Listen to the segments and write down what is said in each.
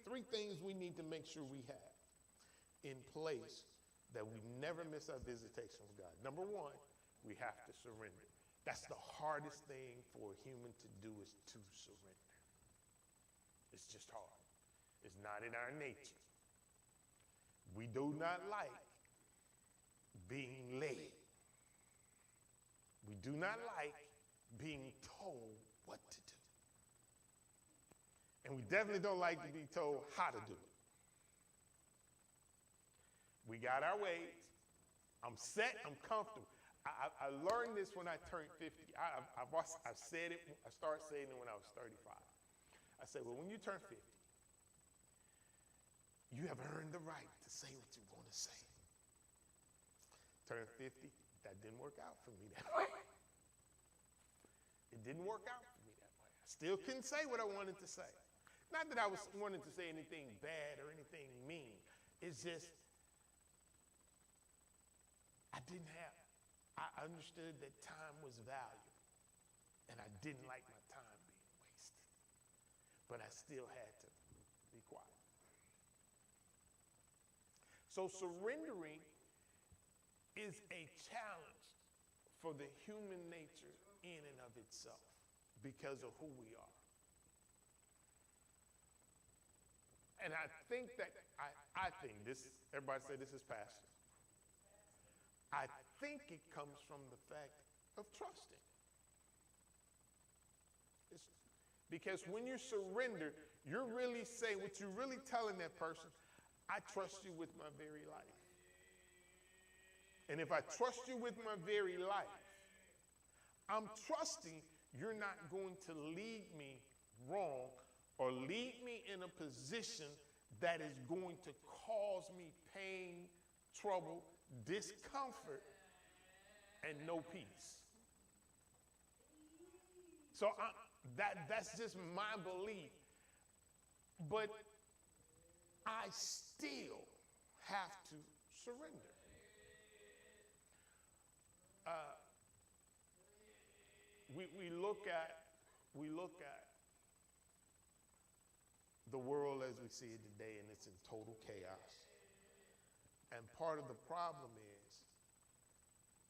three things we need to make sure we have in place that we never miss our visitation with God. Number one, we have to surrender. That's the hardest thing for a human to do, is to surrender. It's just hard. It's not in our nature. We do not like being led. We do not like being told what to do. And we definitely don't like to be told how to do it. We got our ways. I'm set, I'm comfortable. I learned this when I turned 50. I said it, I started saying it when I was 35. I said, well, when you turn 50, you have earned the right to say what you want to say. Turned 50, that didn't work out for me that way. It didn't work out for me that way. I still couldn't say what I wanted to say. Not that I was wanting to say anything bad or anything mean. It's just, I understood that time was valuable, and I didn't like my time being wasted. But I still had to be quiet. So surrendering is a challenge for the human nature in and of itself because of who we are. And I think that, I think this, everybody say this is passion. I think it comes from the fact of trusting. Because when you surrender, you're really saying, what you're really telling that person, I trust you with my very life. And if I trust you with my very life, I'm trusting you're not going to lead me wrong or lead me in a position that is going to cause me pain, trouble, discomfort, and no peace. So that's just my belief. But I still have to surrender. We look at the world as we see it today, and it's in total chaos. And part of the problem is,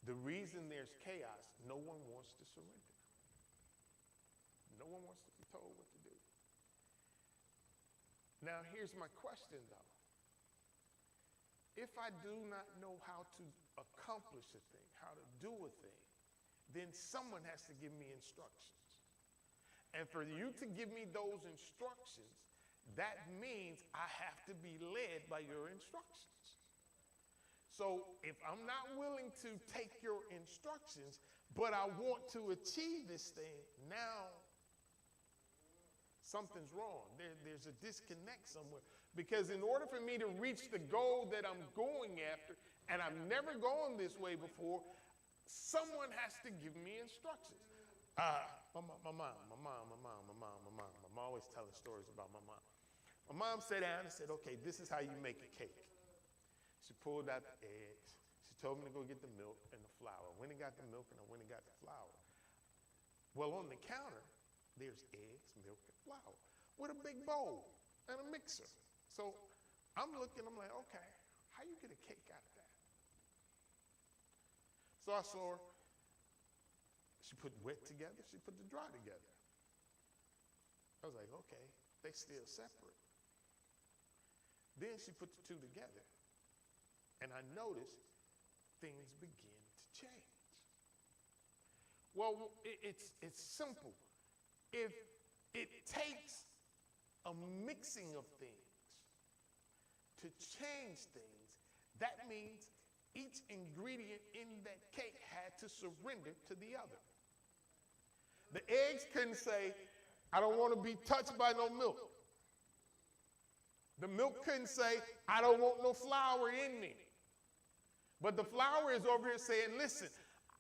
the reason there's chaos, no one wants to surrender. No one wants to be told what to do. Now, here's my question, though. If I do not know how to accomplish a thing, how to do a thing, then someone has to give me instructions. And for you to give me those instructions, that means I have to be led by your instructions. So if I'm not willing to take your instructions, but I want to achieve this thing, now something's wrong. There's a disconnect somewhere. Because in order for me to reach the goal that I'm going after, and I've never gone this way before, someone has to give me instructions. My mom always telling stories about my mom. My mom sat down and said, okay, this is how you make a cake. She pulled out the eggs. She told me to go get the milk and the flour. I went and got the milk, and I went and got the flour. Well, on the counter, there's eggs, milk, and flour with a big bowl and a mixer. So I'm looking, I'm like, okay, how you get a cake out of that? So I saw her. She put wet together, she put the dry together. I was like, okay, they still separate. Then she put the two together, and I noticed things begin to change. Well, it's simple. If it takes a mixing of things to change things, that means each ingredient in that cake had to surrender to the other. The eggs couldn't say, I don't want to be touched by no milk. The milk couldn't say, I don't want no flour in me. But the flour is over here saying, listen,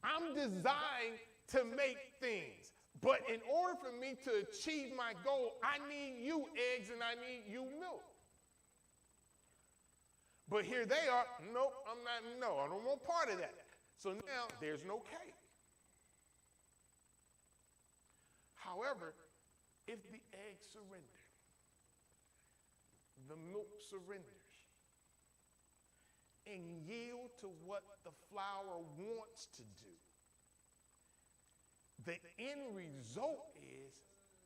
I'm designed to make things. But in order for me to achieve my goal, I need you eggs and I need you milk. But here they are, nope, I don't want part of that. So now there's no cake. However, if the eggs surrender, the milk surrenders and yield to what the flour wants to do, the end result is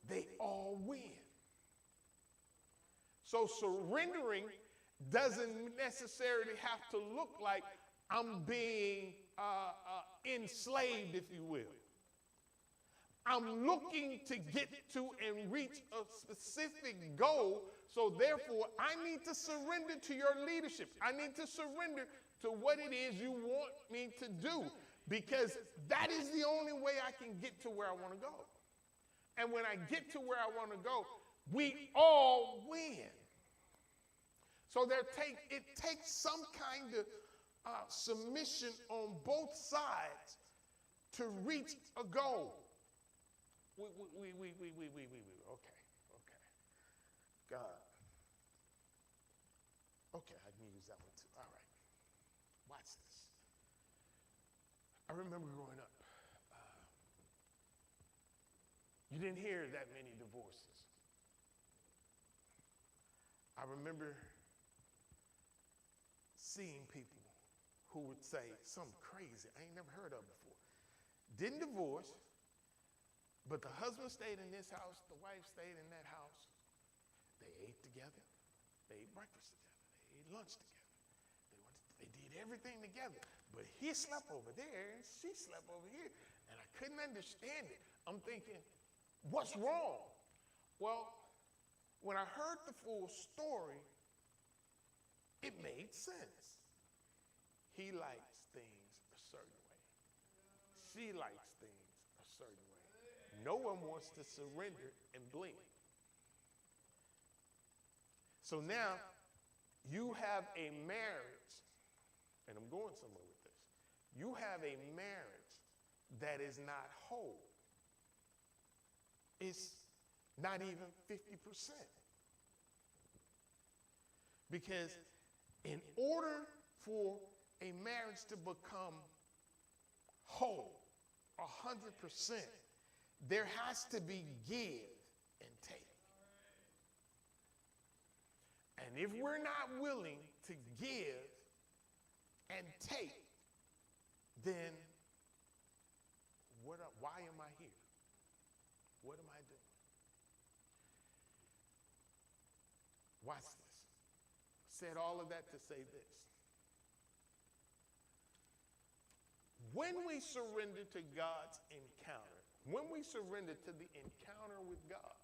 they all win. So surrendering doesn't necessarily have to look like I'm being enslaved, if you will. I'm looking to get to and reach a specific goal, so therefore I need to surrender to your leadership. I need to surrender to what it is you want me to do, because that is the only way I can get to where I want to go. And when I get to where I want to go, we all win. So it takes some kind of submission on both sides to reach a goal. Okay. God. Okay, I can use that one too. All right. Watch this. I remember growing up, you didn't hear that many divorces. I remember seeing people who would say something crazy I ain't never heard of before. Didn't divorce, but the husband stayed in this house, the wife stayed in that house. They ate together. They ate breakfast together. They ate lunch together. They did everything together. But he slept over there and she slept over here. And I couldn't understand it. I'm thinking, what's wrong? Well, when I heard the full story, it made sense. He likes things a certain way. She likes things a certain way. No one wants to surrender and blink. So now you have a marriage, and I'm going somewhere with this. You have a marriage that is not whole. It's not even 50%. Because in order for a marriage to become whole, 100%, there has to be give and take. And if we're not willing to give and take, then why am I here? What am I doing? Watch this. Said all of that to say this. When we surrender to God's encounter, when we surrender to the encounter with God,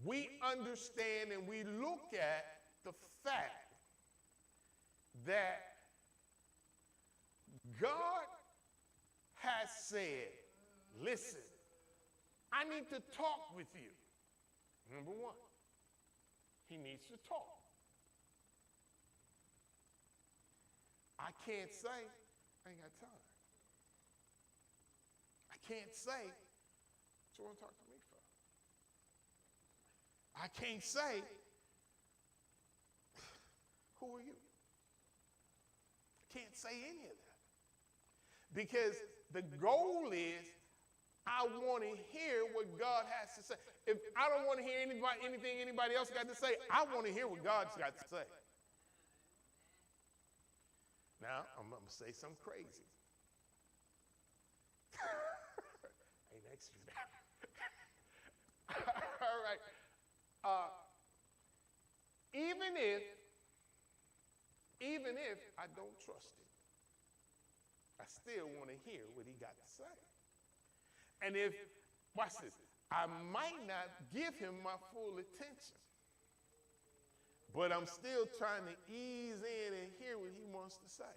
we understand and we look at the fact that God has said, listen, I need to talk with you. Number one, he needs to talk. I can't say, I ain't got time. I can't say, what you want to talk to me for? I can't say, who are you? I can't say any of that. Because the goal is, I want to hear what God has to say. If I don't want to hear anything anybody else got to say, I want to hear what God's got to say. Now, I'm going to say something crazy. Ain't next to that. All right. Even if I don't trust him, I still want to hear what he got to say. And if, watch this, I might not give him my full attention, but I'm still trying to ease in and hear what he wants to say.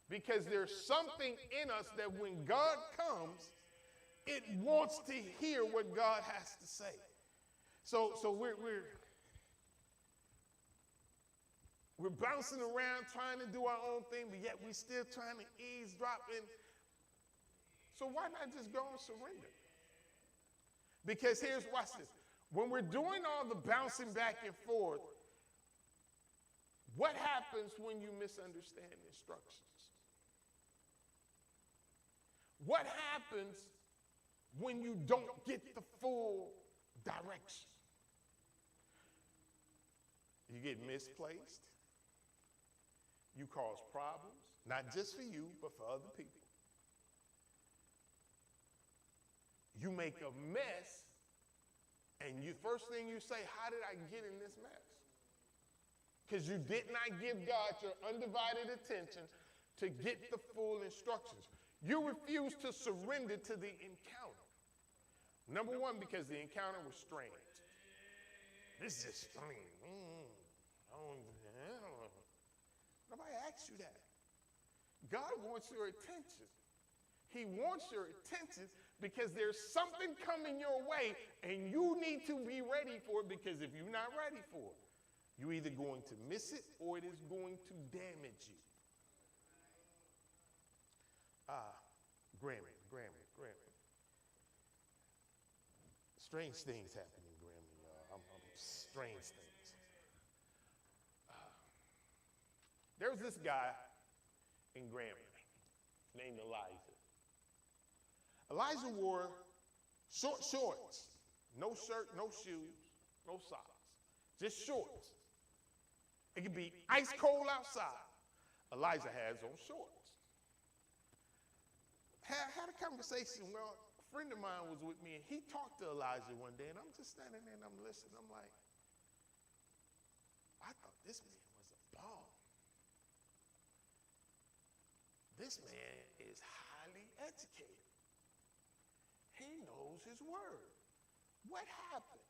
Because there's something in us that when God comes, it wants to hear what God has to say. So we're bouncing around trying to do our own thing, but yet we're still trying to eavesdrop in. So why not just go and surrender? Because watch this. When we're doing all the bouncing back and forth, what happens when you misunderstand instructions? What happens when you don't get the full direction? You get misplaced. You cause problems, not just for you, but for other people. You make a mess, and first thing you say, how did I get in this mess? Because you did not give God your undivided attention to get the full instructions. You refused to surrender to the encounter. Number one, because the encounter was strange. This is strange. I don't know. Nobody asked you that. God wants your attention. He wants your attention because there's something coming your way and you need to be ready for it, because if you're not ready for it, you're either going to miss it or it is going to damage you. Grammy. Strange things happen in Grammy, y'all. Strange things. There was this guy in Grammy named Elijah. Elijah wore short shorts, no shirt, no shoes, no socks, just shorts. It could be ice cold outside. Elijah has on shorts. Had a conversation. Well, a friend of mine was with me, and he talked to Elijah one day, and I'm just standing there and I'm listening. I'm like, I thought this man was a bomb. This man is highly educated. He knows his word. What happened?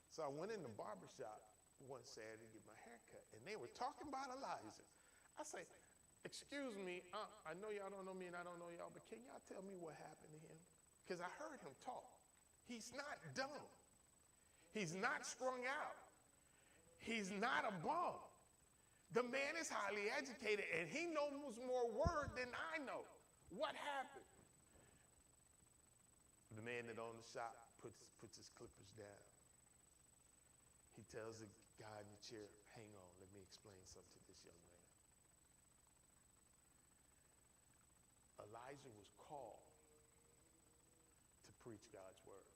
So I went in the barbershop one Saturday to get my hair cut, and they were talking about Elijah. I say, excuse me, I know y'all don't know me and I don't know y'all, but can y'all tell me what happened to him? Because I heard him talk. He's not dumb. He's not strung out. He's not a bum. The man is highly educated and he knows more word than I know. What happened? The man that owns the shop puts his clippers down. He tells the guy in the chair, hang on, let me explain something to this young man. Elijah was called to preach God's word.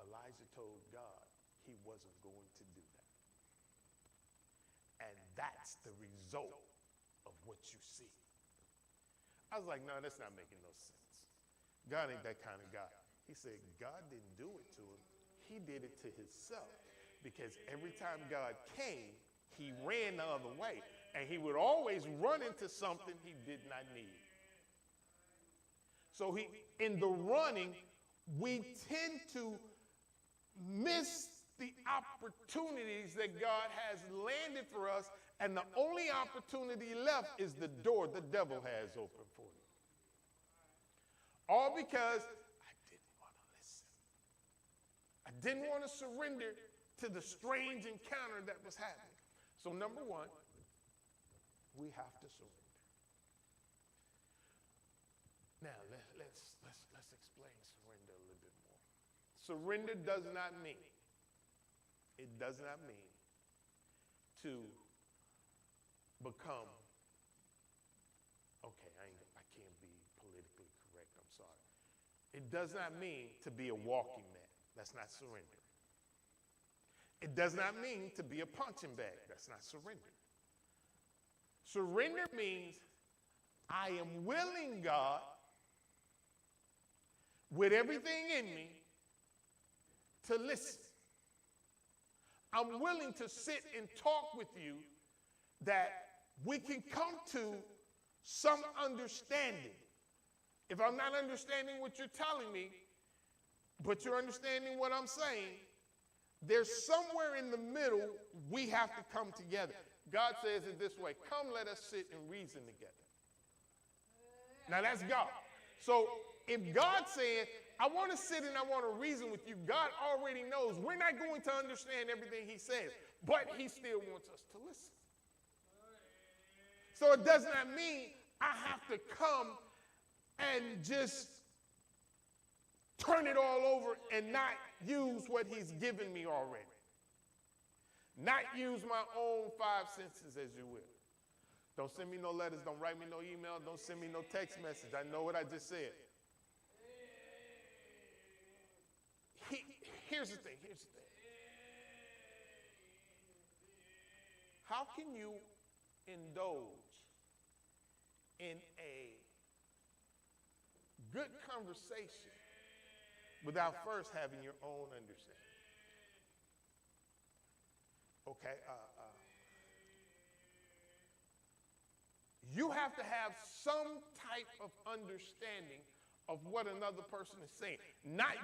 Elijah told God he wasn't going to do that. And that's the result of what you see. I was like, no, that's not making no sense. God ain't that kind of guy. He said, God didn't do it to him. He did it to himself. Because every time God came, he ran the other way. And he would always run into something he did not need. So in the running, we tend to miss the opportunities that God has landed for us, and the only opportunity left is the door the devil has open for you. All because I didn't want to listen. I didn't want to surrender to the strange encounter that was happening. So number one, we have to surrender. Now, let's explain surrender a little bit more. Surrender does not mean to become, okay, I can't be politically correct, I'm sorry. It does not mean to be a walking mat. That's not surrender. It does not mean to be a punching bag. That's not surrender. Surrender means I am willing, God, with everything in me, to listen. I'm willing to sit and talk with you that we can come to some understanding. If I'm not understanding what you're telling me, but you're understanding what I'm saying, there's somewhere in the middle we have to come together. God says it this way, come let us sit and reason together. Now that's God. So if God said, I want to sit and I want to reason with you, God already knows we're not going to understand everything he says, but he still wants us to listen. So it does not mean I have to come and just turn it all over and not use what he's given me already. Not use my own five senses, as you will. Don't send me no letters. Don't write me no email. Don't send me no text message. I know what I just said. Here's the thing. how can you indulge in a good conversation without first having your own understanding? Okay, you have to have some type of understanding of what another person is saying.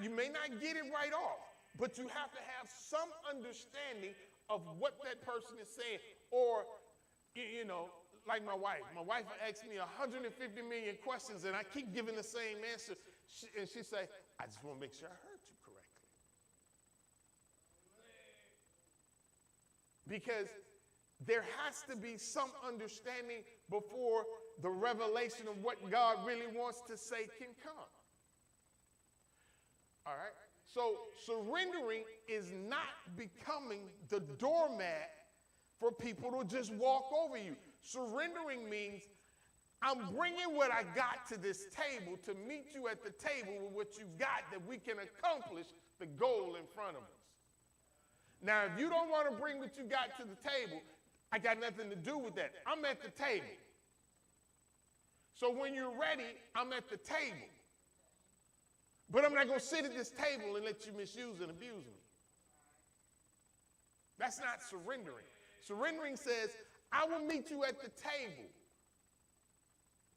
You may not get it right off, but you have to have some understanding of what that person is saying. Or, like my wife. My wife asks me 150 million questions, and I keep giving the same answer. And she say, I just want to make sure I heard you correctly. Because there has to be some understanding before the revelation of what God really wants to say can come. All right? So surrendering is not becoming the doormat for people to just walk over you. Surrendering means I'm bringing what I got to this table to meet you at the table with what you got that we can accomplish the goal in front of us. Now, if you don't want to bring what you got to the table, I got nothing to do with that. I'm at the table. So when you're ready, I'm at the table. But I'm not going to sit at this table and let you misuse and abuse me. That's not surrendering. Surrendering says, I will meet you at the table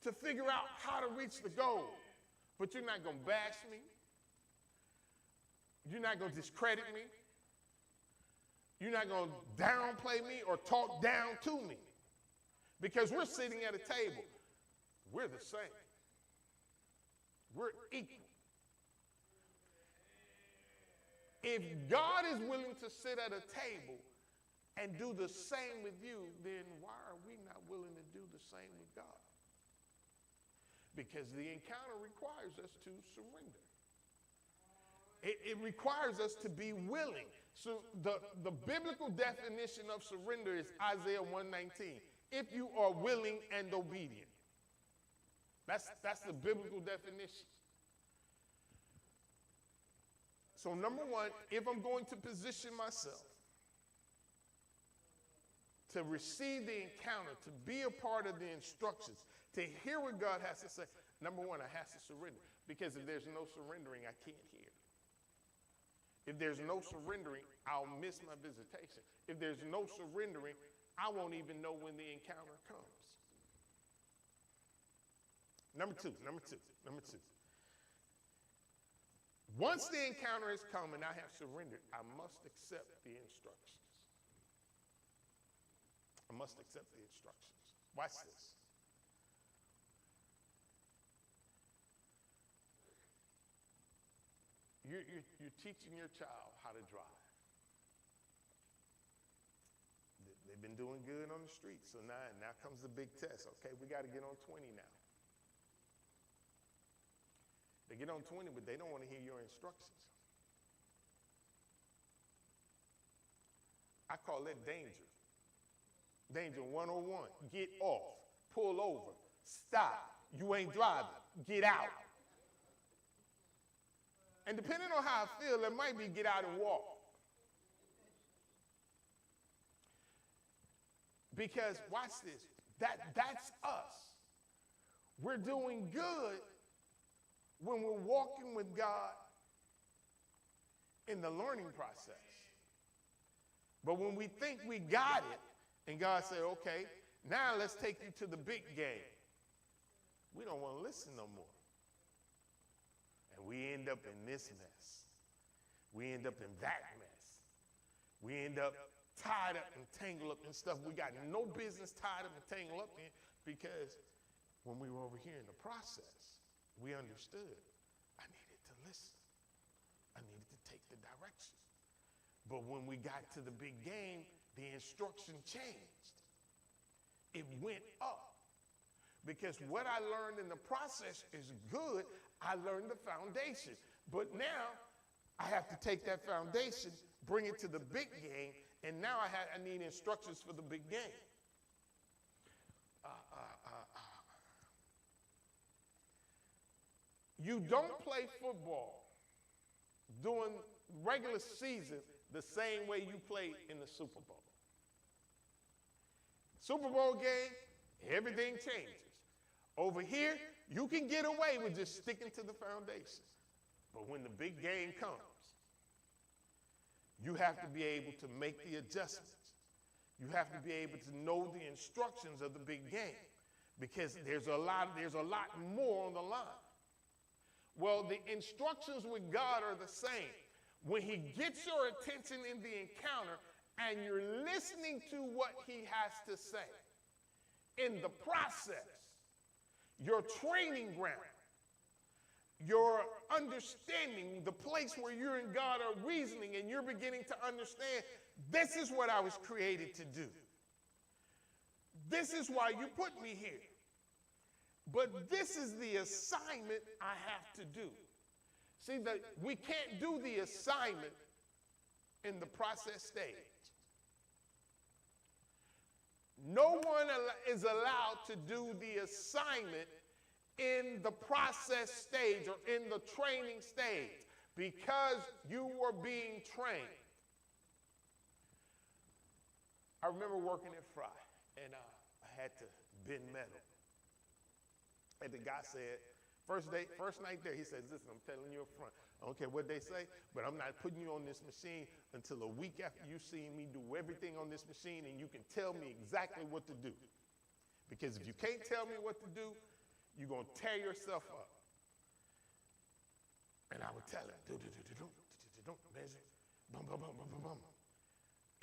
to figure out how to reach the goal. But you're not going to bash me. You're not going to discredit me. You're not going to downplay me or talk down to me. Because we're sitting at a table. We're the same. We're equal. If God is willing to sit at a table and do the same with you, then why are we not willing to do the same with God? Because the encounter requires us to surrender. It requires us to be willing. So the biblical definition of surrender is Isaiah 1:19. If you are willing and obedient. That's the biblical definition. So number one, if I'm going to position myself to receive the encounter, to be a part of the instructions, to hear what God has to say, number one, I have to surrender. Because if there's no surrendering, I can't hear. If there's no surrendering, I'll miss my visitation. If there's no surrendering, I won't even know when the encounter comes. Number two. Once the encounter has come and I have surrendered, I must accept the instructions. I must accept the instructions. Watch this. You're teaching your child how to drive. They've been doing good on the street, so now comes the big test. Okay, we got to get on 20 now. They get on 20, but they don't want to hear your instructions. I call that danger. Danger 101. Get off. Pull over. Stop. You ain't driving. Get out. And depending on how I feel, it might be get out and walk. Because, watch this, that's us. We're doing good when we're walking with God in the learning process. But when we think we got it, and God said, okay, now let's take you to the big game, we don't want to listen no more. And we end up in this mess. We end up in that mess. We end up tied up and tangled up in stuff we got no business tied up and tangled up in, because when we were over here in the process, we understood I needed to listen. I needed to take the directions. But when we got to the big game, the instruction changed. It went up. Because what I learned in the process is good. I learned the foundation. But now I have to take that foundation, bring it to the big game, and now I need instructions for the big game. You don't play football during regular season the same way you play in the Super Bowl. Super Bowl game, everything changes. Over here, you can get away with just sticking to the foundation. But when the big game comes, you have to be able to make the adjustments. You have to be able to know the instructions of the big game because there's a lot more on the line. Well, the instructions with God are the same. When he gets your attention in the encounter and you're listening to what he has to say, in the process, your training ground, your understanding, the place where you and God are reasoning and you're beginning to understand, this is what I was created to do. This is why you put me here. But this is the assignment I have to do. See, that we can't do the assignment in the process stage. No one is allowed to do the assignment in the process stage or in the training stage because you were being trained. I remember working at Fry, and I had to bend metal. And the guy said, first night there, he said, listen, I'm telling you up front, I don't care what they say, but I'm not putting you on this machine until a week after you've seen me do everything on this machine and you can tell me exactly what to do. Because if you can't tell me what to do, you're going to tear yourself up. And I would tell him, measure, bum, bum, bum, bum, bum, bum.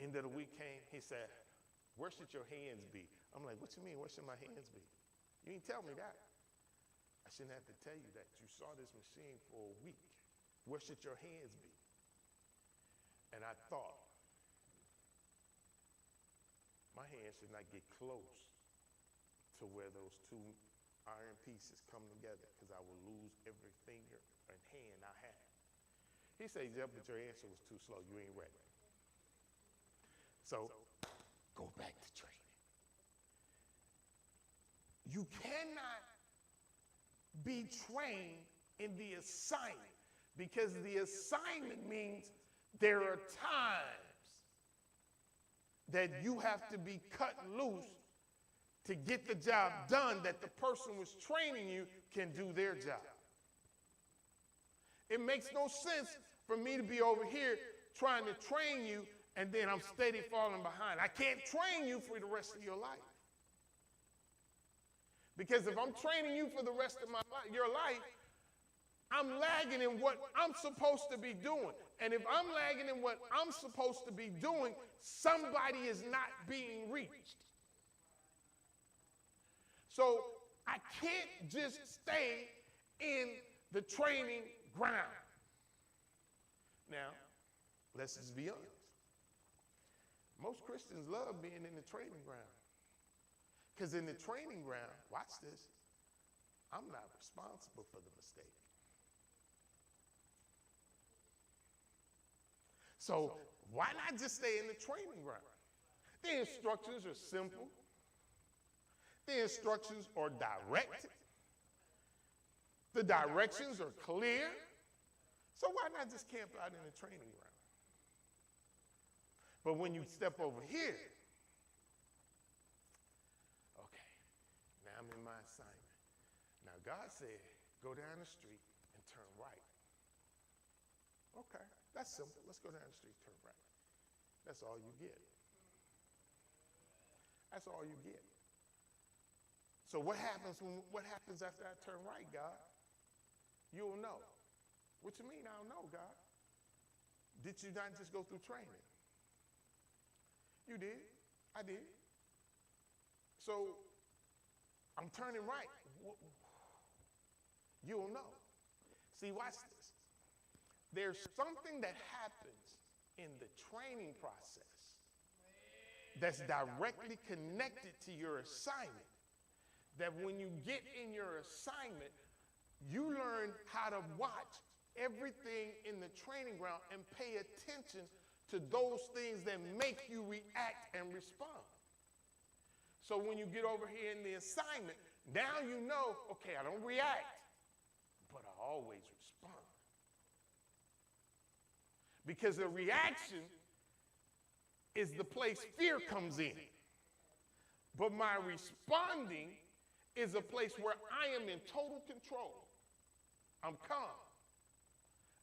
End of the week came, he said, where should your hands be? I'm like, what you mean, where should my hands be? You didn't tell me that. I shouldn't have to tell you that. You saw this machine for a week. Where should your hands be? And I thought, my hands should not get close to where those two iron pieces come together because I will lose every finger and hand I have. He said, yeah, but your answer was too slow. You ain't ready. So go back to training. You cannot be trained in the assignment because the assignment means there are times that you have to be cut loose to get the job done that the person who was training you can do their job. It makes no sense for me to be over here trying to train you and then I'm steady falling behind. I can't train you for the rest of your life. Because if I'm training you for the rest of your life, I'm lagging in what I'm supposed to be doing. And if I'm lagging in what I'm supposed to be doing, somebody is not being reached. So I can't just stay in the training ground. Now, let's just be honest. Most Christians love being in the training ground. Because in the training ground, watch this, I'm not responsible for the mistake. So why not just stay in the training ground? The instructions are simple. The instructions are direct. The directions are clear. So why not just camp out in the training ground? But when you step over here, okay, now I'm in my assignment. Now God said, go down the street and turn right. Okay, that's simple. Let's go down the street, turn right. That's all you get. That's all you get. So what happens after I turn right, God? You'll know. What you mean I don't know, God? Did you not just go through training? You did. I did. So I'm turning right. You'll know. See, watch this. There's something that happens in the training process that's directly connected to your assignment. That when you get in your assignment, you learn how to watch everything in the training ground and pay attention to those things that make you react and respond. So when you get over here in the assignment, now you know, okay, I don't react, but I always respond. Because the reaction is the place fear comes in. But my responding is a place where I am in total control. I'm calm.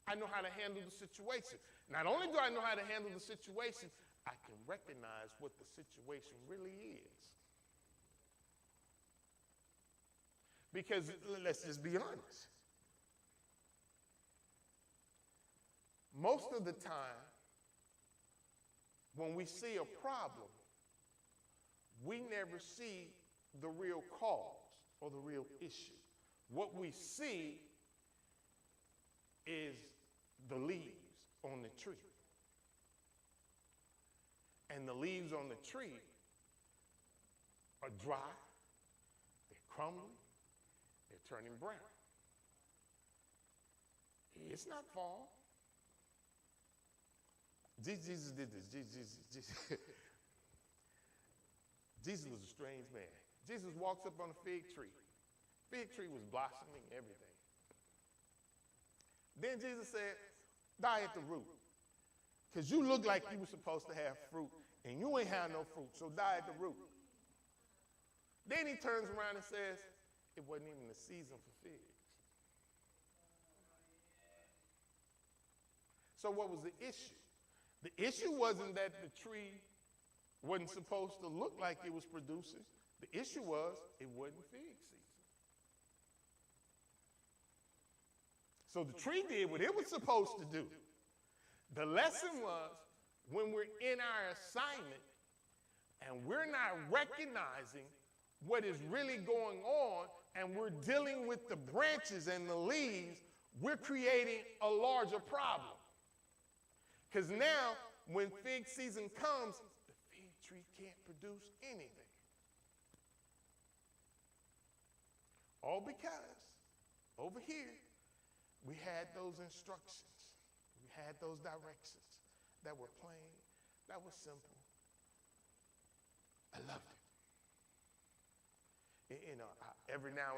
I know how to handle the situation. Not only do I know how to handle the situation, I can recognize what the situation really is. Because let's just be honest. Most of the time, when we see a problem, we never see the real cause or the real issue. What we see is the leaves on the tree. And the leaves on the tree are dry, they're crumbling, they're turning brown. It's not fall. Jesus did this. Jesus was a strange man. Jesus walks up on a fig tree. Fig tree was blossoming, everything. Then Jesus said, die at the root. Because you look like you were supposed to have fruit, and you ain't have no fruit, so die at the root. Then he turns around and says, it wasn't even the season for figs. So what was the issue? The issue wasn't that the tree wasn't supposed to look like it was producing. The issue was it wasn't fig season. So the tree did what it was supposed to do. The lesson was when we're in our assignment and we're not recognizing what is really going on and we're dealing with the branches and the leaves, we're creating a larger problem. Because now, when fig season comes, the fig tree can't produce anything. All because over here, we had those instructions. We had those directions that were plain, that were simple. I loved it. Every now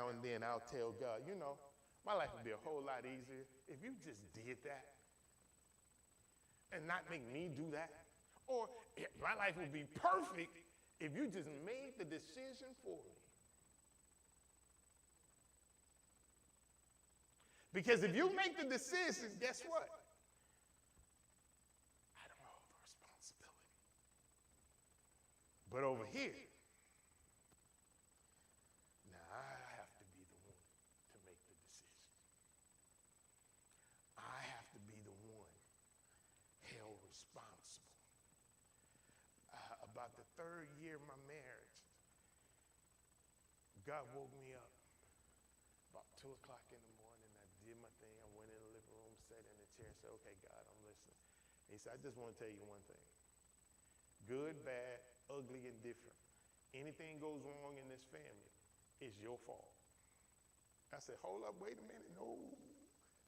and then, I'll tell God, my life would be a whole lot easier if you just did that and not make me do that. Or my life would be perfect if you just made the decision for me. Because if you make the decision, guess what? I don't hold the responsibility. But over here, now I have to be the one to make the decision. I have to be the one held responsible. About the third year of my marriage, God woke me up about 2 o'clock in the morning. I did my thing. I went in the living room, sat in the chair, and said, okay, God, I'm listening. He said, I just want to tell you one thing. Good, bad, ugly, and different. Anything goes wrong in this family, it's your fault. I said, hold up, wait a minute. No,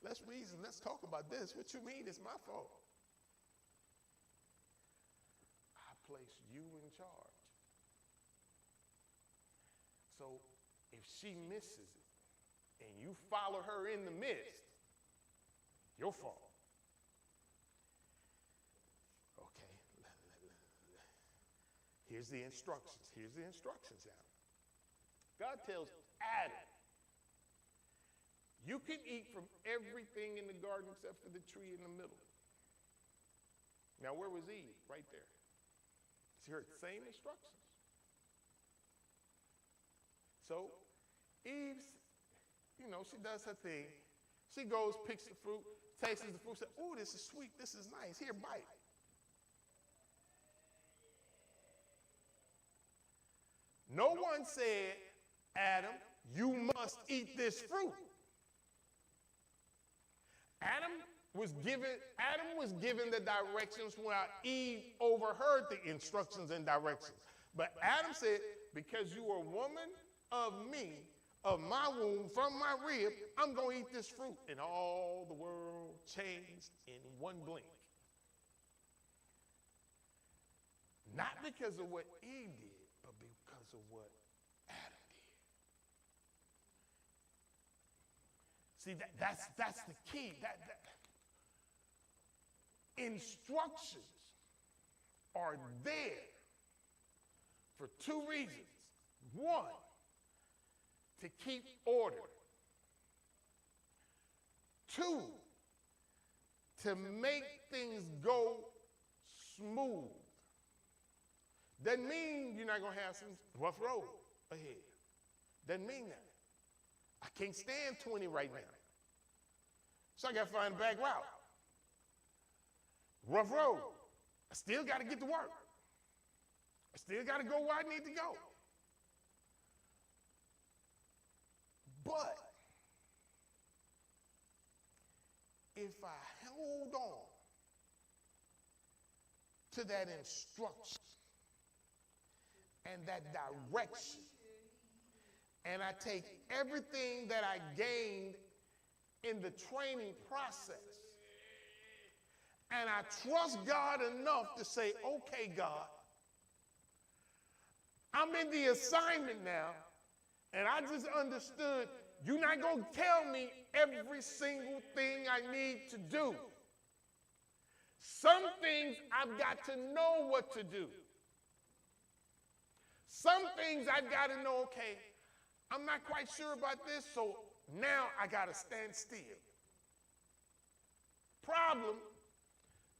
let's reason. Let's talk about this. What you mean it's my fault? I placed you in charge. So if she misses it and you follow her in the midst, your fault. Okay, here's the instructions. Here's the instructions, Adam. God tells Adam, you can eat from everything in the garden except for the tree in the middle. Now, where was Eve? Right there. She heard the same instructions. So, Eve's, she does her thing. She goes, picks the fruit, tastes the fruit, says, oh, this is sweet, this is nice. Here, bite. No one said, Adam, you must eat this fruit. Adam was given the directions while Eve overheard the instructions and directions. But Adam said, because you are a woman of me, of my womb, from my rib, I'm going to eat this fruit. And all the world changed in one blink. Not because of what Eve did, but because of what Adam did. See, that's the key. Instructions are there for two reasons. One, to keep order. Two, to make things go smooth. Doesn't mean you're not going to have some rough road ahead. Doesn't mean that. I can't stand 20 right now. So I got to find a back route. Rough road. I still got to get to work. I still got to go where I need to go. But if I hold on to that instruction and that direction, and I take everything that I gained in the training process, and I trust God enough to say, okay, God, I'm in the assignment now, and I just understood you're not going to tell me every single thing I need to do. Some things I've got to know what to do. Some things I've got to know, okay, I'm not quite sure about this, so now I got to stand still. Problem.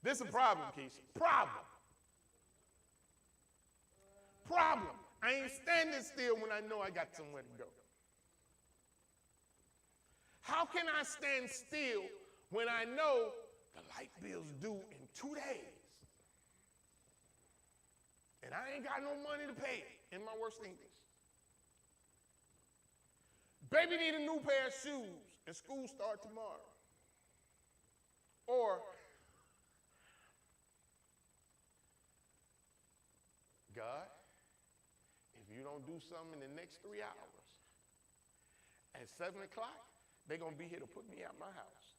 This is a problem, Keisha. Problem. Problem. I ain't standing still when I know I got somewhere to go. How can I stand still when I know the light bill's due in 2 days? And I ain't got no money to pay it in my worst English. Baby need a new pair of shoes and school start tomorrow. Or, God, if you don't do something in the next 3 hours, at 7 o'clock, they're going to be here to put me out my house.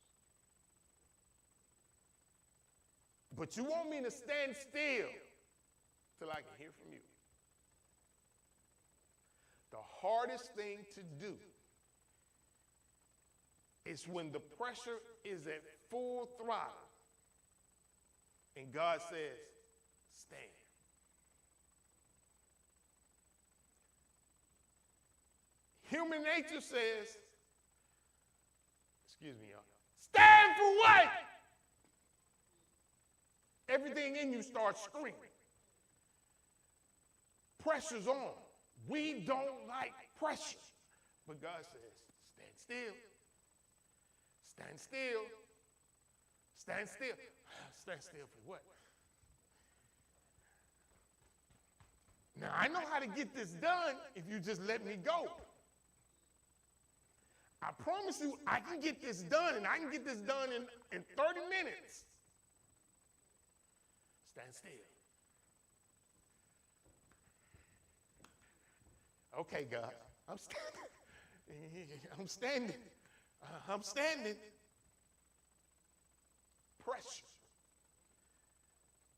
But you want me to stand still till I can hear from you. The hardest thing to do is when the pressure is at full throttle and God says, stand. Human nature says, excuse me, y'all, stand for what? Everything in you starts screaming. Pressure's on. We don't like pressure. But God says, stand still. Stand still. Stand still. Stand still for what? Now, I know how to get this done if you just let me go. I promise you, I can get this done, and I can get this done in 30 minutes. Stand still. Okay, God, I'm standing. I'm standing. I'm standing. Pressure.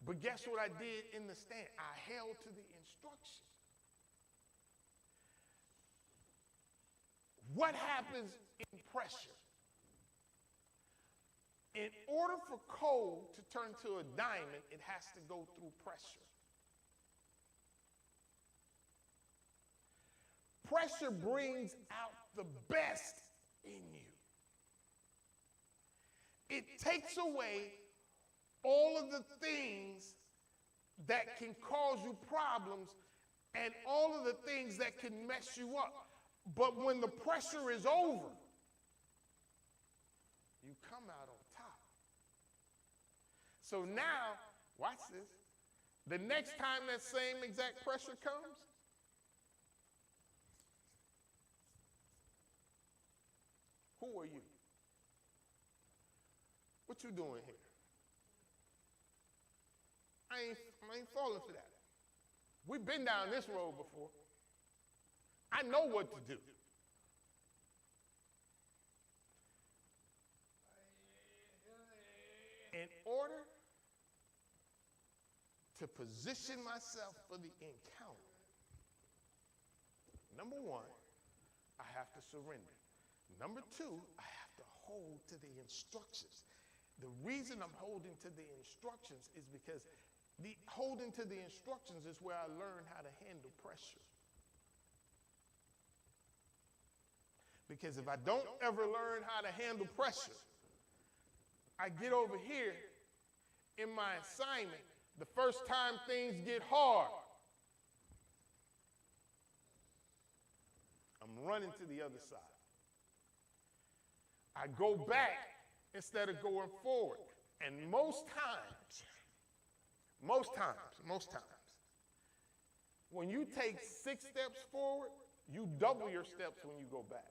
But guess what I did in the stand? I held to the instructions. What happens in pressure? In order for coal to turn to a diamond, it has to go through pressure. Pressure brings out the best in you. It takes away all of the things that can cause you problems and all of the things that can mess you up. But when the pressure is over, you come out on top. So now, watch this. The next time that same exact pressure comes, who are you? What you doing here? I ain't falling for that. We've been down this road before. I know what to do. In order to position myself for the encounter, number one, I have to surrender. Number two, I have to hold to the instructions. The reason I'm holding to the instructions is because The holding to the instructions is where I learn how to handle pressure. Because if I don't ever learn how to handle pressure, I get over here in my assignment, the first time things get hard, I'm running to the other side. I go back instead of going forward. And most times, when you take 6 steps forward, you double your steps when you go back.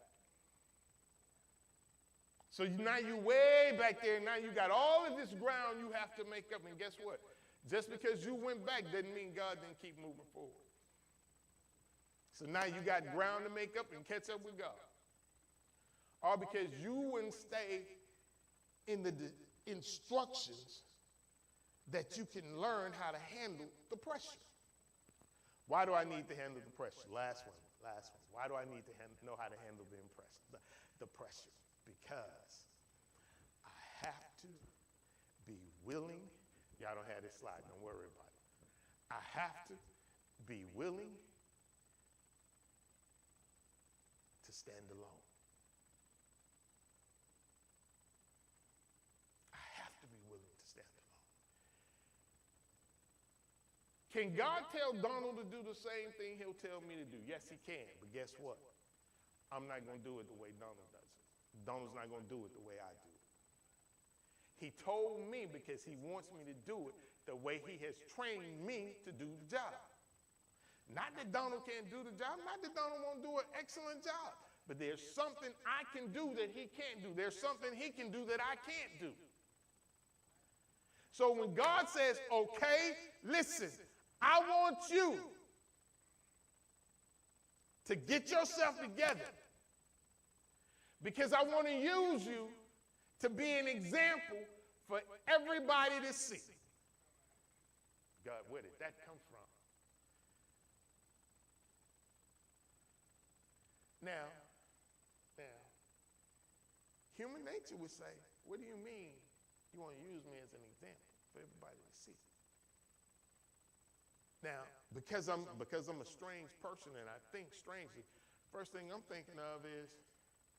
So now you're way back there, now you got all of this ground you have to make up, and guess what? Just because you went back doesn't mean God didn't keep moving forward. So now you got ground to make up and catch up with God. Or because you wouldn't stay in the instructions that you can learn how to handle the pressure. Why do I need to handle the pressure? Last one. Why do I need to know how to handle the pressure? Because I have to be willing. Y'all don't have this slide, don't worry about it. I have to be willing to stand alone. I have to be willing to stand alone. Can God tell Donald to do the same thing he'll tell me to do? Yes, he can, but guess what? I'm not going to do it the way Donald does it. Donald's not going to do it the way I do it. He told me because he wants me to do it the way he has trained me to do the job. Not that Donald can't do the job, not that Donald won't do an excellent job, but there's something I can do that he can't do. There's something he can do that I can't do. So when God says, okay, listen, I want you to get yourself together because I want to use you to be an example for everybody to see. God, where did that come from? Now, human nature would say, what do you mean you want to use me as an example for everybody to see? Now, because I'm a strange person and I think strangely, first thing I'm thinking of is,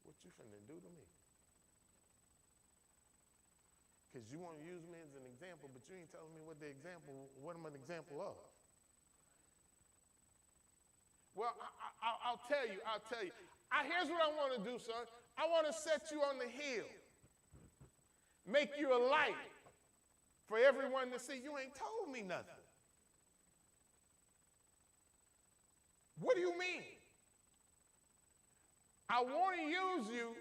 what you finna do to me? Because you want to use me as an example, but you ain't telling me what I'm an example of. Well, I'll tell you. Here's what I want to do, son. I want to set you on the hill. Make you a light for everyone to see. You ain't told me nothing. What do you mean? I want to use you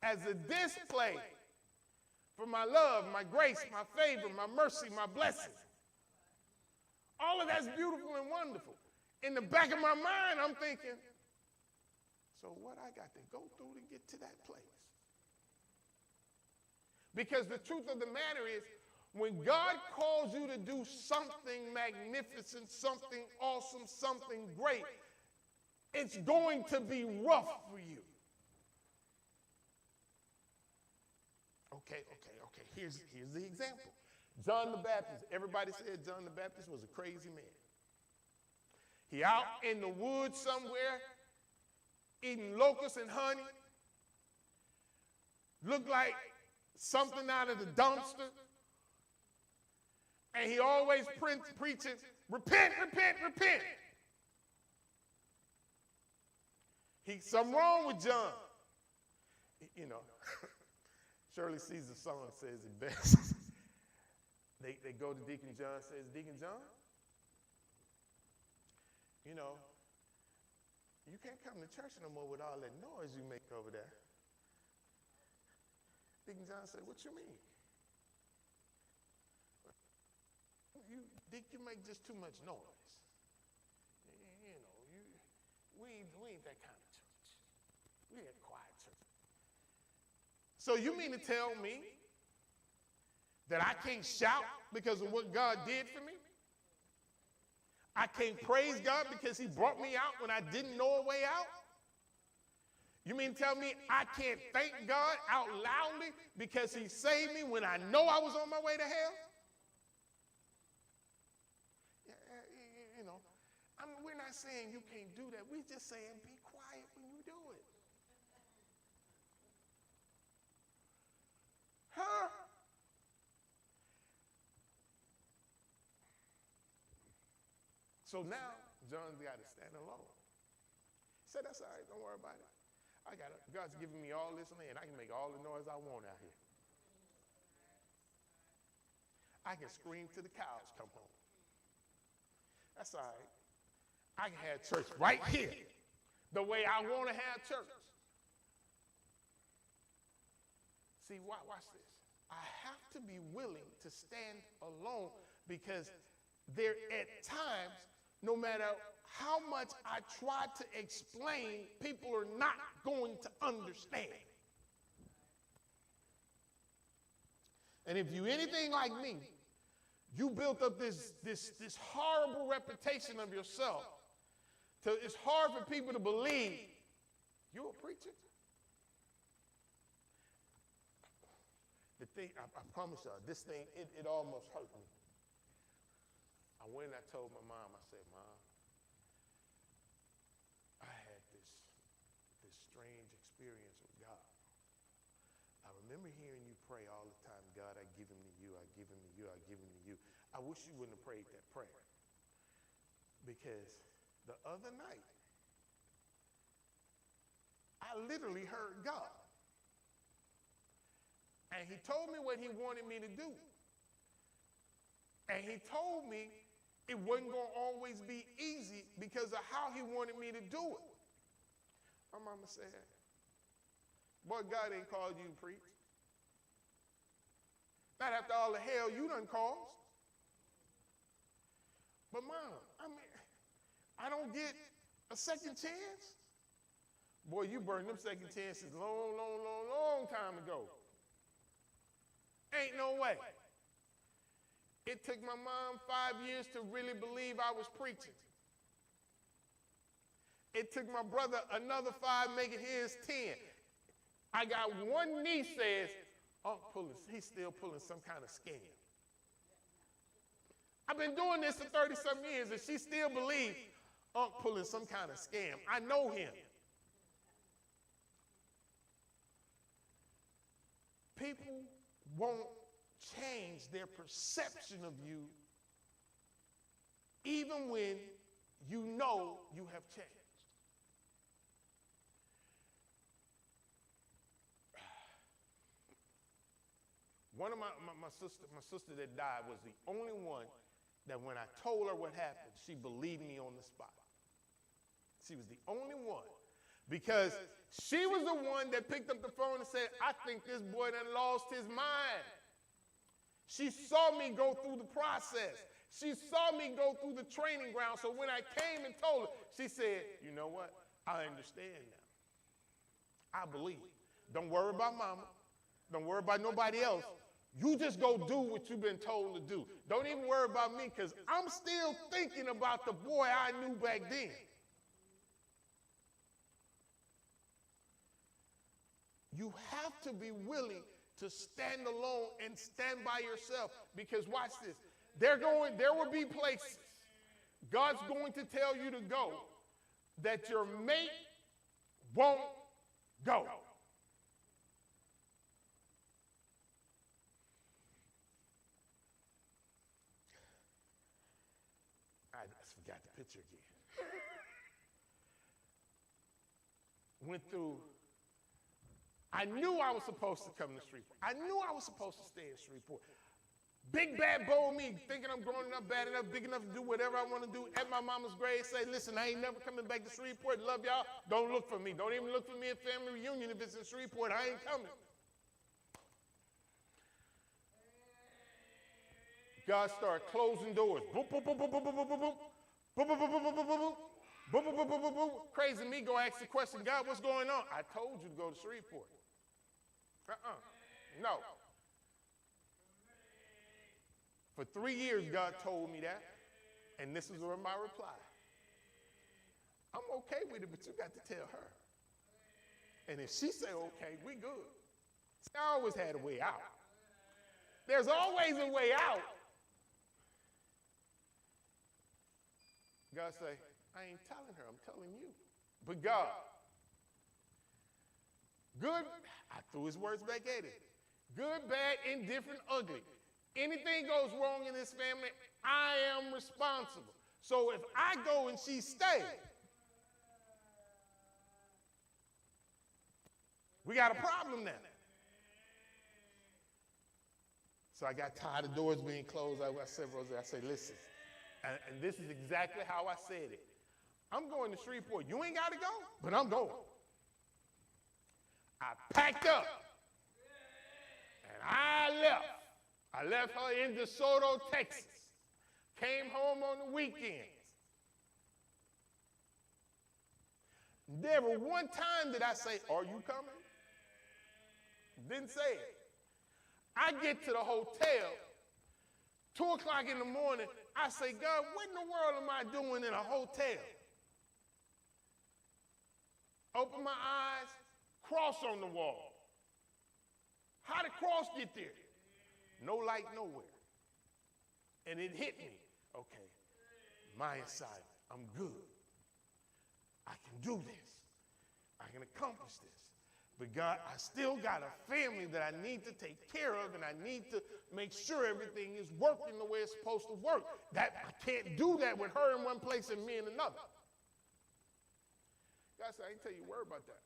as a display for my love, my grace, my favor, my mercy, my blessing. All of that's beautiful and wonderful. In the back of my mind, I'm thinking, so what I got to go through to get to that place? Because the truth of the matter is, when God calls you to do something magnificent, something awesome, something great, it's going to be rough for you. Okay. Here's the example. John the Baptist. Everybody said John the Baptist was a crazy man. He out in the woods somewhere, eating locusts and honey. Looked like something out of the dumpster. And he always preaching, repent, repent, repent. Something wrong with John. You know, Shirley Caesar's song says it best. They go to Deacon John, says, Deacon John, you know, you can't come to church no more with all that noise you make over there. Deacon John said, what you mean? You make just too much noise. You know, we ain't that kind of church. We ain't a quiet church. So you mean to tell me that I can't shout because of what God did for me? I can't praise God because he brought me out when I didn't know a way out? You mean to tell me I can't thank God out loudly because he saved me when I know I was on my way to hell? not saying you can't do that. We're just saying be quiet when you do it. Huh? So now, John's got to stand alone. He said, that's all right, don't worry about it. God's giving me all this land. I can make all the noise I want out here. I can scream till the cows come home. That's all right. I can have church right here, the way I want to have church. See, watch this. I have to be willing to stand alone because there at times, no matter how much I try to explain, people are not going to understand. And if you're anything like me, you built up this horrible reputation of yourself. It's hard for people to believe you're a preacher. The thing, I promise y'all, this thing, it almost hurt me. I went and I told my mom, I said, Mom, I had this strange experience with God. I remember hearing you pray all the time, God, I give him to you, I give him to you, I give him to you. I wish you wouldn't have prayed that prayer. Because the other night, I literally heard God. And he told me what he wanted me to do. And he told me it wasn't going to always be easy because of how he wanted me to do it. My mama said, boy, God ain't called you to preach. Not after all the hell you done caused. But Mom, I don't get a second chance. Boy, you burned them second chances long time ago. Ain't no way. It took my mom 5 years to really believe I was preaching. It took my brother another 5, making his 10. I got one niece says, he's still pulling some kind of scam. I've been doing this for 30-some years, and she still believes pulling some kind of scam. I know him. People won't change their perception of you even when you know you have changed. One of my sister that died was the only one that when I told her what happened, she believed me on the spot. She was the only one. Because she was the one that picked up the phone and said, I think this boy done lost his mind. She saw me go through the process. She saw me go through the training ground. So when I came and told her, she said, you know what? I understand now. I believe. Don't worry about mama. Don't worry about nobody else. You just go do what you've been told to do. Don't even worry about me because I'm still thinking about the boy I knew back then. You have to be willing to stand alone and stand by yourself because watch this. There will be places God's going to tell you to go that your mate won't go. I just forgot the picture again. Went through. I knew I was supposed to come to Shreveport. I knew I was supposed to stay in Shreveport. Big bad bold me, thinking I'm grown enough, bad enough, big enough to do whatever I want to do. At my mama's grave, say, listen, I ain't never coming back to Shreveport. Love y'all. Don't look for me. Don't even look for me at family reunion if it's in Shreveport. I ain't coming. God started closing doors. Boop, boop, boop, boop, boop, boop, boop, boop, boop. Boop, boop, boop, boop, boop, boop, boop. Boop, boop, boop, boop, boop, boop. Crazy me go ask the question, God, what's going on? I told you to go to Shreveport. No. For 3 years, God told me that, and this is my reply. I'm okay with it, but you got to tell her. And if she say okay, we good. See, I always had a way out. There's always a way out. God say, I ain't telling her, I'm telling you. But God, good, I threw his words back at it. Good, bad, indifferent, ugly. Anything goes wrong in this family, I am responsible. So if I go and she stays, we got a problem now. So I got tired of doors being closed. I said, Rosie, I said, listen, and this is exactly how I said it. I'm going to Shreveport. You ain't got to go, but I'm going. I packed up, and I left. I left her in DeSoto, Texas. Came home on the weekends. Never one time did I say, are you coming? Didn't say it. I get to the hotel, 2 o'clock in the morning, I say, God, what in the world am I doing in a hotel? Open my eyes, cross on the wall. How did cross get there? No light nowhere. And it hit me. Okay, my assignment, I'm good. I can do this. I can accomplish this. But God, I still got a family that I need to take care of, and I need to make sure everything is working the way it's supposed to work. That I can't do that with her in one place and me in another. God said, I ain't tell you a word about that.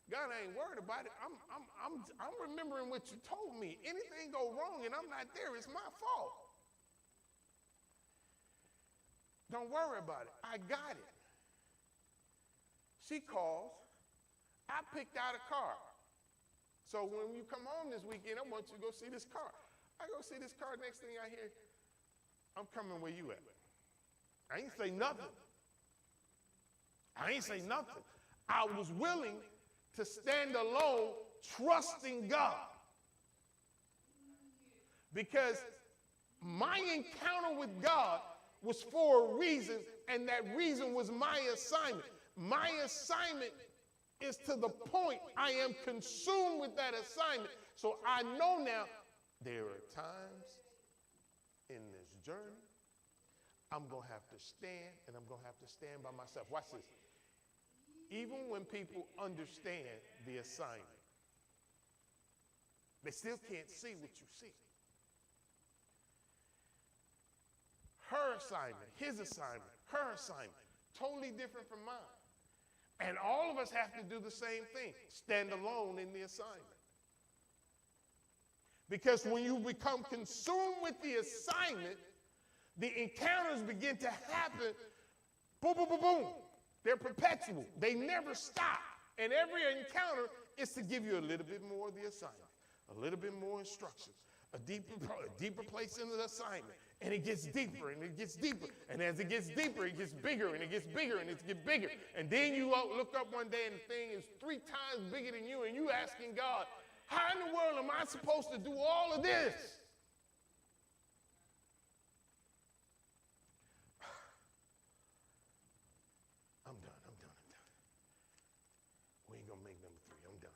God, I ain't worried about it. I'm remembering what you told me. Anything go wrong and I'm not there, it's my fault. Don't worry about it. I got it. She calls. I picked out a car. So when you come home this weekend, I want you to go see this car. I go see this car. Next thing I hear, I'm coming where you at. I ain't say nothing. I ain't say nothing. I was willing to stand alone, trusting God. Because my encounter with God was for a reason, and that reason was my assignment. My assignment is to the point I am consumed with that assignment. So I know now there are times in this journey I'm going to have to stand, and I'm going to have to stand by myself. Watch this. Even when people understand the assignment, they still can't see what you see. Her assignment, his assignment, her assignment, totally different from mine. And all of us have to do the same thing, stand alone in the assignment. Because when you become consumed with the assignment, the encounters begin to happen, boom, boom, boom, boom. They're perpetual. They never stop. And every encounter is to give you a little bit more of the assignment, a little bit more instructions, a deeper place in the assignment. And it gets deeper, and it gets deeper. And as it gets deeper, it gets bigger, and it gets bigger, and it gets bigger. And then you look up one day, and the thing is 3 times bigger than you, and you asking God, how in the world am I supposed to do all of this? I'm done. We ain't gonna make number 3. I'm done.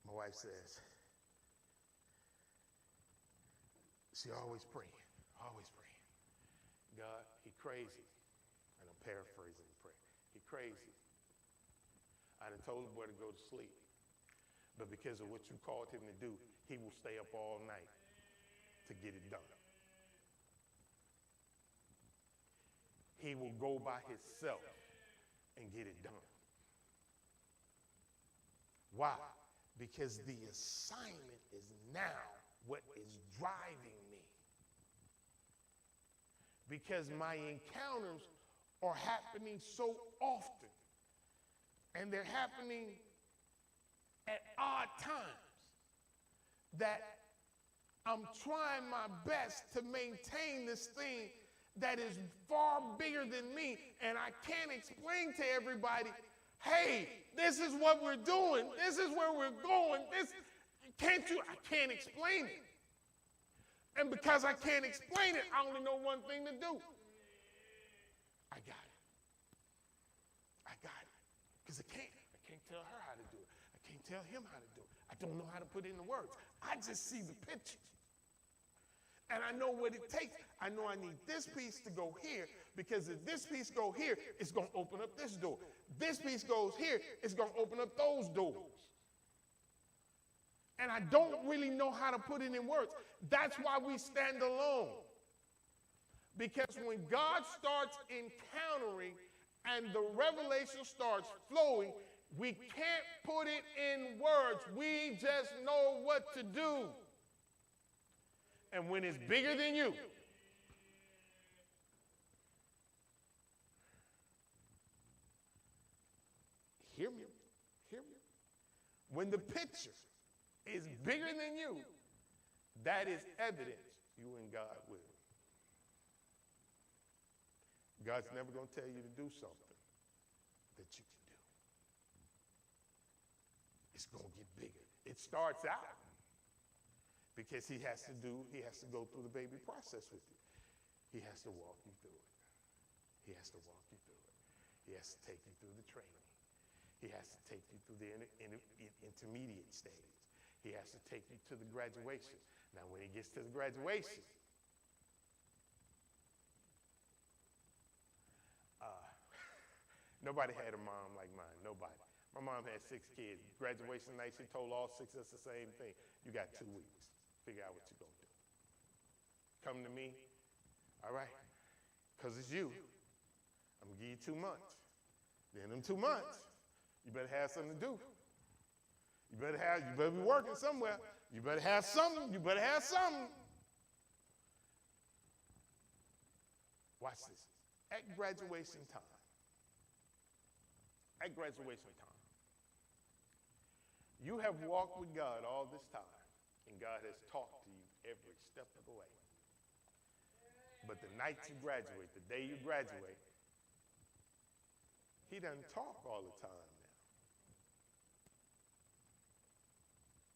My wife says, she always praying. God, he crazy. And I'm paraphrasing the prayer. He crazy. I done told the boy to go to sleep. But because of what you called him to do, he will stay up all night to get it done. He will go by himself and get it done. Why? Because the assignment is now what is driving me. Because my encounters are happening so often, and they're happening at odd times, that I'm trying my best to maintain this thing that is far bigger than me, and I can't explain to everybody, hey, this is what we're doing, this is where we're going, I can't explain it. And because I can't explain it, I only know one thing to do. I got it. Because I can't tell her how to do it. I can't tell him how to do it. I don't know how to put it into words. I just see the pictures. And I know what it takes. I know I need this piece to go here, because if this piece go here, it's going to open up this door. This piece goes here, it's going to open up those doors. And I don't really know how to put it in words. That's why we stand alone. Because when God starts encountering and the revelation starts flowing, we can't put it in words. We just know what to do. And when it's bigger than you, hear me, hear me. When the picture is bigger than you, that is evidence you and God will. God's never going to tell you to do something that you can do. It's going to get bigger. It starts out because he has to go through the baby process with you. He has to walk you through it. He has to walk you through it. He has to take you through the training. He has to take you through the intermediate stage. He has to take you to the graduation. Now, when he gets to the graduation, nobody had a mom like mine, nobody. My mom had 6 kids. Graduation night, she told all 6 of us the same thing. You got 2 weeks. Figure out what you're going to do. Come to me, all right, because it's you. I'm going to give you 2 months. Then in 2 months, you better have something to do. You better be working somewhere. You better have something. You better have something. Watch this. At graduation time, you have walked with God all this time, and God has talked to you every step of the way. But the night you graduate, the day you graduate, he doesn't talk all the time now.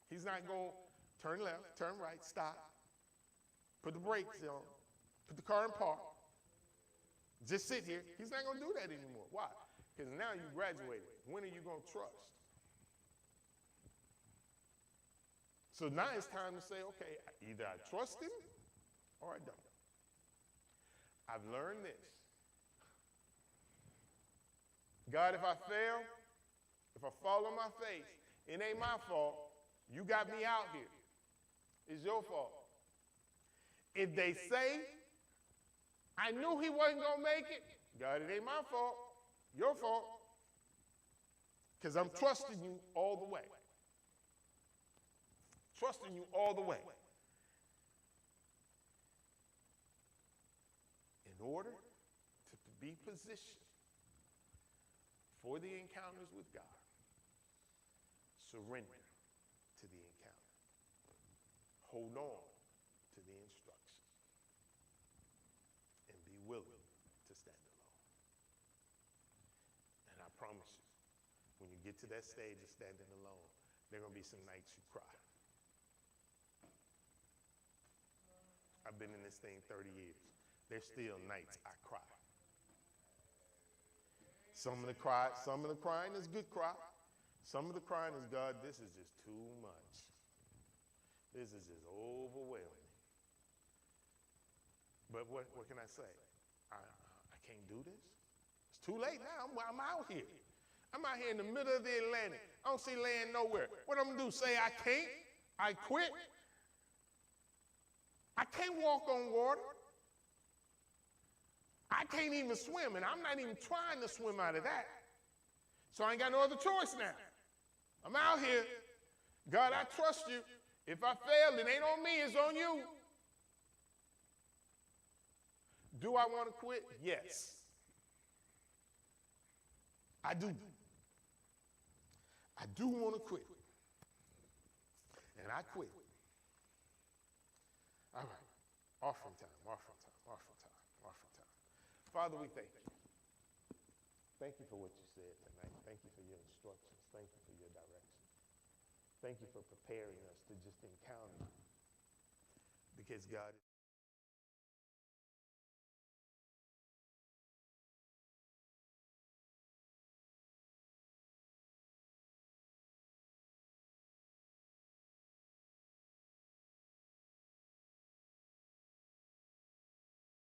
He's not going to turn left, turn right, stop, put the brakes on, put the car in park, just sit here. He's not going to do that anymore. Why? Because now you graduated. When are you going to trust? So now it's time to say, okay, either I trust him or I don't. I've learned this. God, if I fail, if I fall on my face, it ain't my fault. You got me out here. It's your fault. If they say, I knew he wasn't going to make it, God, it ain't my fault. Your fault. Because I'm trusting you all the way. Trusting you all the way. In order to be positioned for the encounters with God, surrender to the encounter. Hold on to the instructions. And be willing to stand alone. And I promise you, when you get to that stage of standing alone, there are going to be some nights you cry. I've been in this thing 30 years. There's still nights I cry. Some of the crying is good cry. Some of the crying is, God, this is just too much. This is just overwhelming. But what can I say? I can't do this. It's too late now. I'm out here. I'm out here in the middle of the Atlantic. I don't see land nowhere. What I'm going to do, say I can't? I quit? I can't walk on water. I can't even swim, and I'm not even trying to swim out of that. So I ain't got no other choice now. I'm out here. God, I trust you. If I fail, it ain't on me, it's on you. Do I want to quit? Yes. I do. I do want to quit. And I quit. All right. Offering time. Father, we thank you. Thank you for what you said tonight. Thank you for your instructions. Thank you for your direction. Thank you for preparing us to just encounter you. Because God